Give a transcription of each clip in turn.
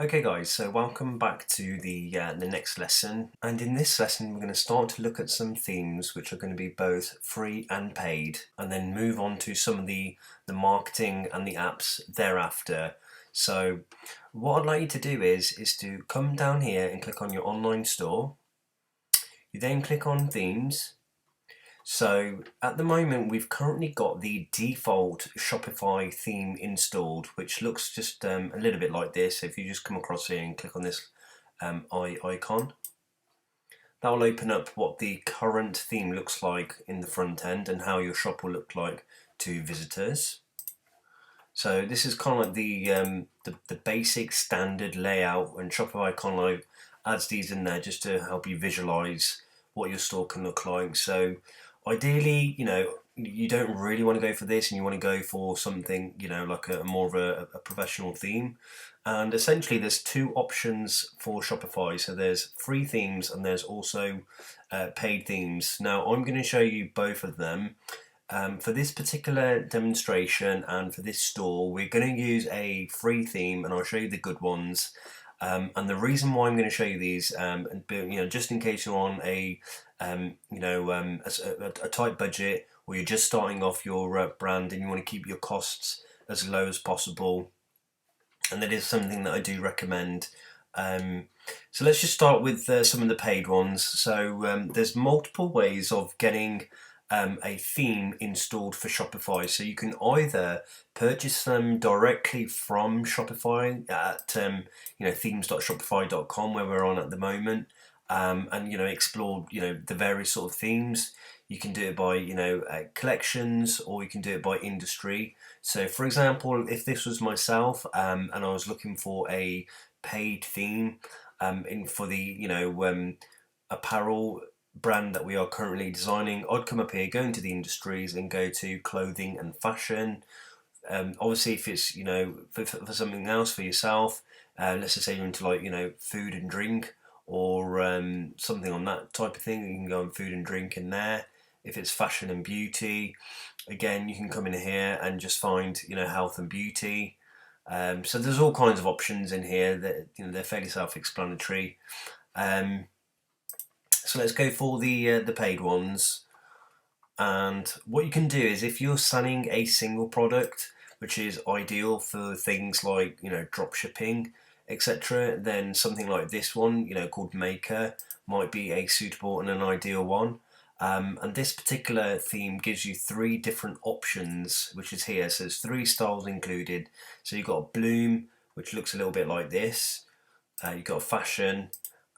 Okay guys, so welcome back to the next lesson, and in this lesson we're going to start to look at some themes which are going to be both free and paid, and then move on to some of the marketing and the apps thereafter. So what I'd like you to do is to come down here and click on your online store. You then click on themes. So at the moment we've currently got the default Shopify theme installed, which looks just a little bit like this. So if you just come across here and click on this eye icon, that will open up what the current theme looks like in the front end and how your shop will look like to visitors. So this is kind of like the basic standard layout, and Shopify kind of like adds these in there just to help you visualize what your store can look like. So ideally, you don't really want to go for this, and you want to go for something, like a more of a professional theme. And essentially there's two options for Shopify. So there's free themes and there's also paid themes. Now I'm going to show you both of them. For this particular demonstration and for this store, we're going to use a free theme, and I'll show you the good ones. And the reason why I'm going to show you these, just in case you're on a tight budget, or you're just starting off your brand and you want to keep your costs as low as possible, and that is something that I do recommend. So let's just start with some of the paid ones. So there's multiple ways of getting a theme installed for Shopify. So you can either purchase them directly from Shopify at themes.shopify.com, where we're on at the moment, and explore the various sort of themes. You can do it by collections, or you can do it by industry. So for example, if this was myself and I was looking for a paid theme for the apparel brand that we are currently designing, I'd come up here, go into the industries and go to clothing and fashion. Obviously if it's for something else for yourself, let's just say you're into food and drink, or something on that type of thing, you can go on food and drink in there. If it's fashion and beauty, again you can come in here and just find health and beauty. So there's all kinds of options in here that they're fairly self-explanatory. So let's go for the paid ones. And what you can do is, if you're selling a single product, which is ideal for things like drop shipping, etc., then something like this one, called Maker, might be a suitable and an ideal one. And this particular theme gives you three different options, which is here. So there's three styles included. So you've got Bloom, which looks a little bit like this. You've got fashion,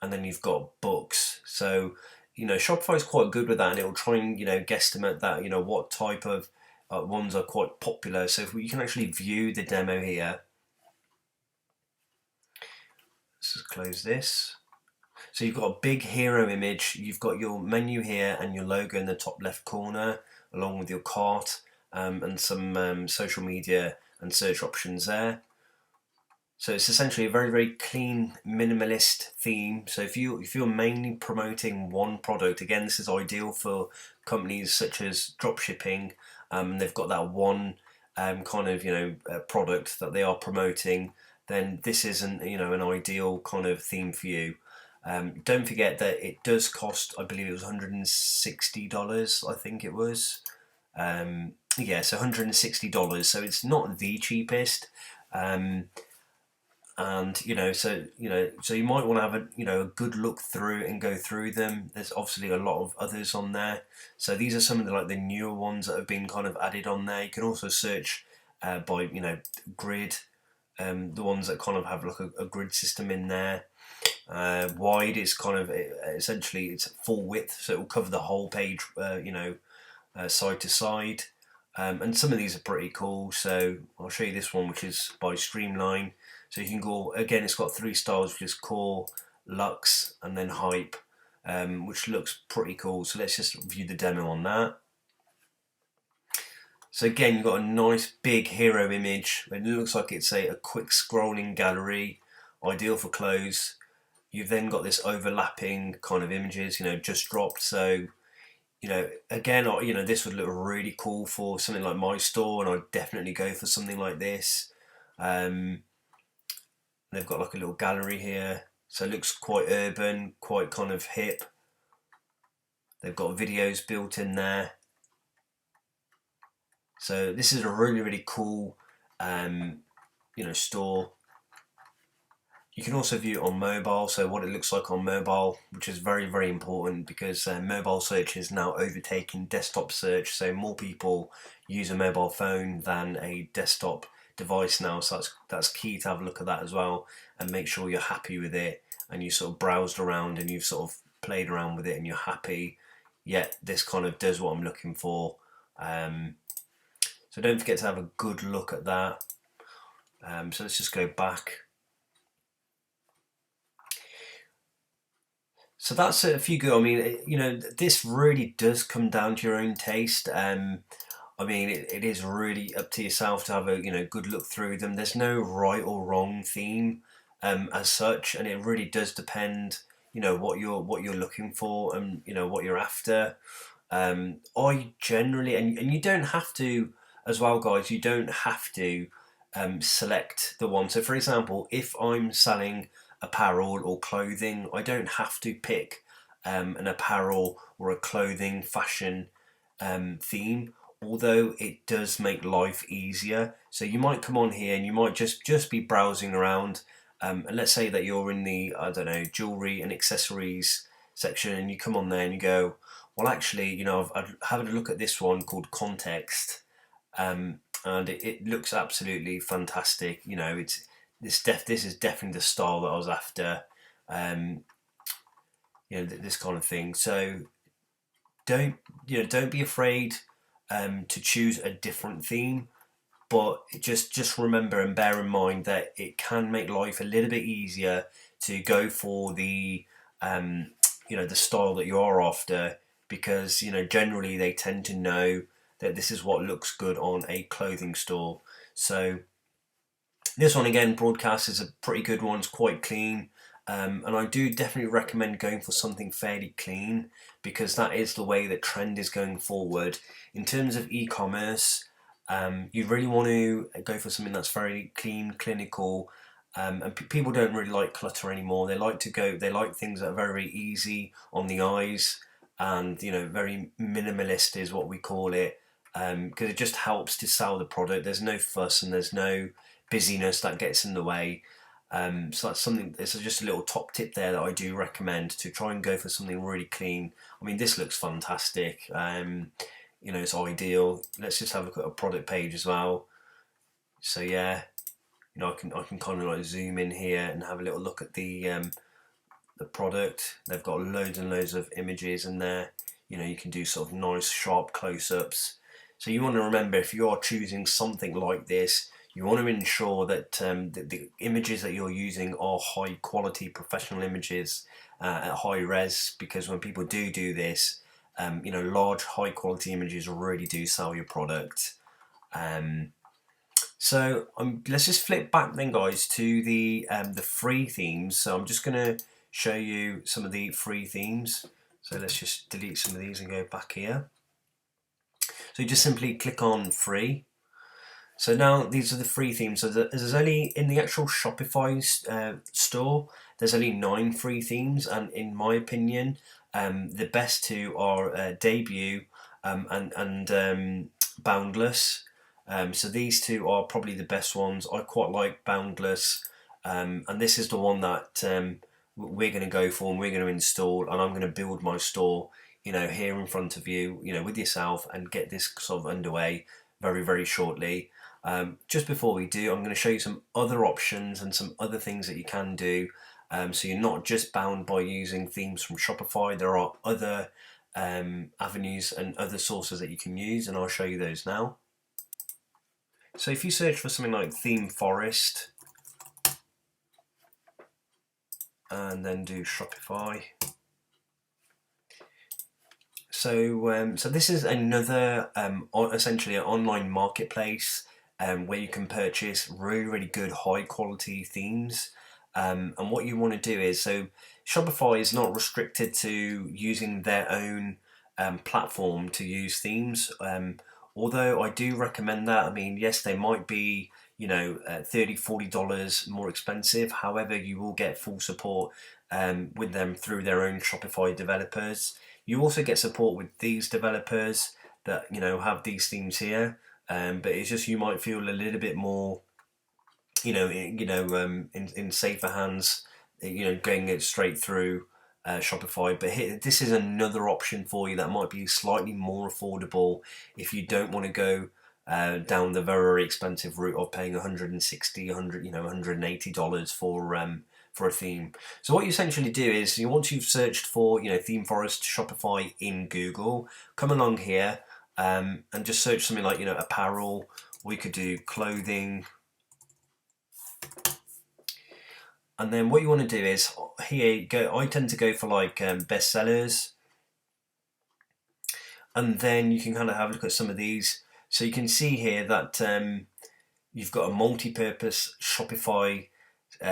and then you've got books. So Shopify is quite good with that, and it'll try and guesstimate that what type of ones are quite popular. So if you can actually view the demo here. Let's just close this. So you've got a big hero image, you've got your menu here and your logo in the top left corner, along with your cart and some social media and search options there. So it's essentially a very, very clean, minimalist theme. So if you're mainly promoting one product, again, this is ideal for companies such as dropshipping. They've got that one kind of product that they are promoting. Then this isn't an ideal kind of theme for you. Don't forget that it does cost, I believe it was $160, I think it was. Yeah, so $160. So it's not the cheapest. And so you might want to have a good look through and go through them. There's obviously a lot of others on there. So these are some of the newer ones that have been kind of added on there. You can also search by grid, the ones that kind of have like a grid system in there. Wide is kind of essentially it's full width, so it will cover the whole page, side to side. And some of these are pretty cool. So I'll show you this one, which is by Streamline. So you can go, again, it's got three styles, which is Core, Luxe, and then Hype, which looks pretty cool. So let's just view the demo on that. So again, you've got a nice big hero image. It looks like it's a quick scrolling gallery, ideal for clothes. You've then got this overlapping kind of images, just dropped. So, again, this would look really cool for something like my store, and I'd definitely go for something like this. They've got like a little gallery here, so it looks quite urban, quite kind of hip. They've got videos built in there. So this is a really cool store. You can also view it on mobile, so what it looks like on mobile, which is very important because mobile search is now overtaking desktop search, so more people use a mobile phone than a desktop device now, so that's key to have a look at that as well and make sure you're happy with it and you sort of browsed around and you've sort of played around with it and you're happy, yet this kind of does what I'm looking for. So don't forget to have a good look at that. So let's just go back. So that's a few good. I mean, this really does come down to your own taste. I mean, it is really up to yourself to have a good look through them. There's no right or wrong theme as such, and it really does depend, what you're looking for and what you're after. I generally, and you don't have to as well, guys. You don't have to select the one. So, for example, if I'm selling apparel or clothing, I don't have to pick an apparel or a clothing fashion theme, although it does make life easier. So you might come on here and you might just be browsing around, and let's say that you're in the, I don't know, jewelry and accessories section, and you come on there and you go, well, actually, I've had a look at this one called Context, and it looks absolutely fantastic. This is definitely the style that I was after. This kind of thing. So don't be afraid to choose a different theme, but just remember and bear in mind that it can make life a little bit easier to go for the the style that you are after, because generally they tend to know that this is what looks good on a clothing store. So this one again, broadcast, is a pretty good one. It's quite clean. And I do definitely recommend going for something fairly clean, because that is the way that trend is going forward. In terms of e-commerce, you really want to go for something that's very clean, clinical, and people don't really like clutter anymore. They like things that are very easy on the eyes, and very minimalist is what we call it, because it just helps to sell the product. There's no fuss and there's no busyness that gets in the way. So that's something. It's just a little top tip there that I do recommend, to try and go for something really clean. I mean, this looks fantastic. It's ideal. Let's just have a look at a product page as well. So yeah, I can kind of like zoom in here and have a little look at the product. They've got loads and loads of images in there. You can do sort of nice sharp close-ups. So you want to remember, if you are choosing something like this, you want to ensure that the images that you're using are high quality professional images at high res, because when people do this, large high quality images really do sell your product. So let's just flip back then, guys, to the free themes. So I'm just going to show you some of the free themes. So let's just delete some of these and go back here. So you just simply click on free. So now these are the free themes. So there's only, in the actual Shopify store, there's only 9 free themes, and in my opinion, the best two are Debut and Boundless. So these two are probably the best ones. I quite like Boundless, and this is the one that we're going to go for and we're going to install, and I'm going to build my store, here in front of you, with yourself, and get this sort of underway very shortly. Just before we do, I'm going to show you some other options and some other things that you can do, so you're not just bound by using themes from Shopify. There are other avenues and other sources that you can use, and I'll show you those now. So if you search for something like theme forest and then do Shopify, so this is another essentially an online marketplace where you can purchase really good high quality themes, and what you want to do is, so Shopify is not restricted to using their own platform to use themes, although I do recommend that. I mean, yes, they might be $30–40 more expensive. However, you will get full support with them through their own Shopify developers. You also get support with these developers that have these themes here, but it's just you might feel a little bit more in safer hands, going it straight through Shopify. But here, this is another option for you that might be slightly more affordable if you don't want to go down the very expensive route of paying $160, $180 for a theme. So what you essentially do is, once you've searched for theme forest Shopify in Google, come along here and just search something like apparel. We could do clothing. And then what you want to do is here go. I tend to go for like bestsellers, and then you can kind of have a look at some of these. So you can see here that you've got a multi-purpose Shopify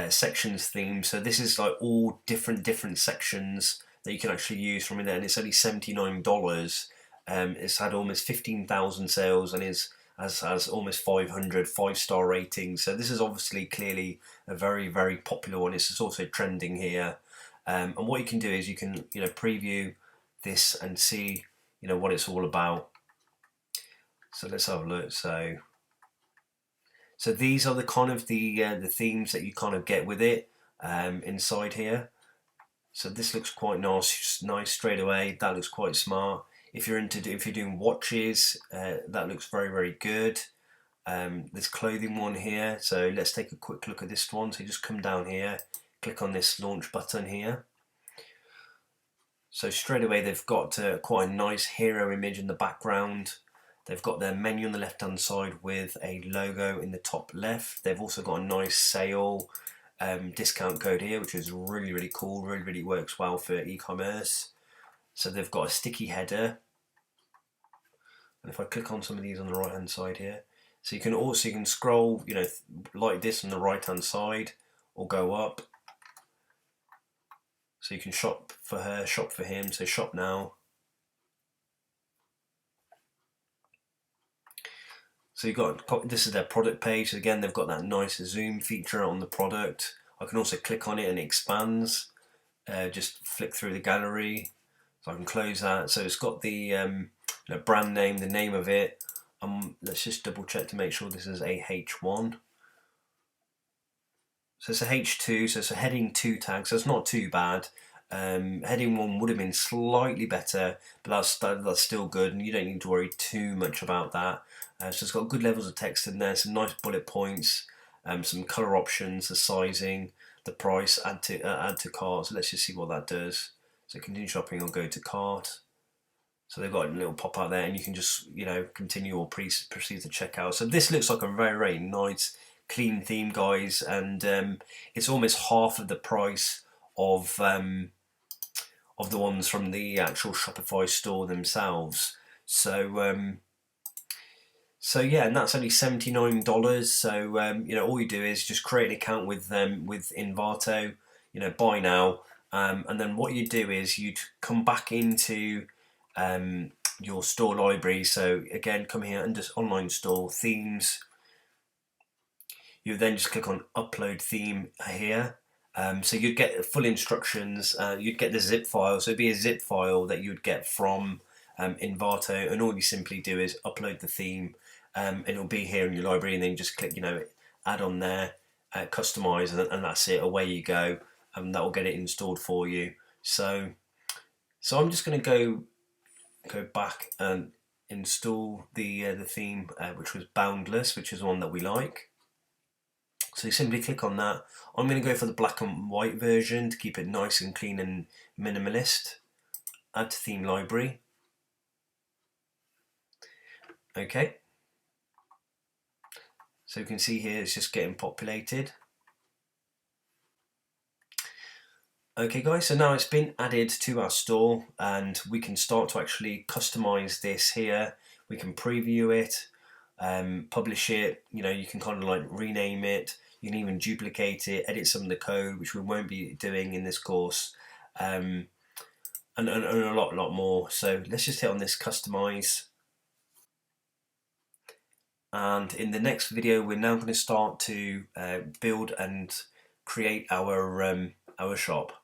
sections theme. So this is like all different sections that you can actually use from in there, and it's only $79. It's had almost 15,000 sales and has almost 500 5-star ratings. So this is obviously clearly a very popular one. It's also trending here. And what you can do is you can preview this and see what it's all about. So let's have a look. So these are the kind of the themes that you kind of get with it inside here. So this looks quite nice straight away. That looks quite smart. If you're doing watches, that looks very good. This clothing one here. So let's take a quick look at this one. So you just come down here, click on this launch button here. So straight away they've got quite a nice hero image in the background. They've got their menu on the left hand side with a logo in the top left. They've also got a nice sale discount code here, which is really cool. Really works well for e-commerce. So they've got a sticky header, and if I click on some of these on the right hand side here, so you can scroll like this on the right hand side or go up. So you can shop for her, shop for him. So shop now. So you've got, this is their product page. So again, they've got that nice zoom feature on the product. I can also click on it and it expands. Just flick through the gallery. So I can close that. So it's got the brand name, the name of it. Let's just double check to make sure this is a H1. So it's a H2, so it's a heading 2 tag, so it's not too bad. Heading 1 would have been slightly better, but that's still good, and you don't need to worry too much about that. So it's got good levels of text in there, some nice bullet points, some colour options, the sizing, the price, add to cart. So let's just see what that does. So continue shopping or go to cart. So they've got a little pop out there, and you can just continue or proceed to checkout. So this looks like a very nice clean theme, guys, and it's almost half of the price of the ones from the actual Shopify store themselves. So yeah, and that's only $79. So all you do is just create an account with Envato, buy now, and then what you do is you'd come back into your store library. So again, come here under online store themes. You then just click on upload theme here. So you'd get full instructions. You'd get the zip file. So it'd be a zip file that you'd get from Envato, and all you simply do is upload the theme, and it'll be here in your library. And then you just click, add on there, customize, and that's it. Away you go, and that will get it installed for you. So I'm just going to go back and install the theme, which was Boundless, which is one that we like. So you simply click on that. I'm going to go for the black and white version to keep it nice and clean and minimalist. Add to theme library. Okay. So you can see here it's just getting populated. Okay guys, so now it's been added to our store, and we can start to actually customize this here. We can preview it, publish it, you can kind of like rename it. You can even duplicate it, edit some of the code, which we won't be doing in this course, and a lot more. So let's just hit on this customize. and in the next video we're now going to start to build and create our shop.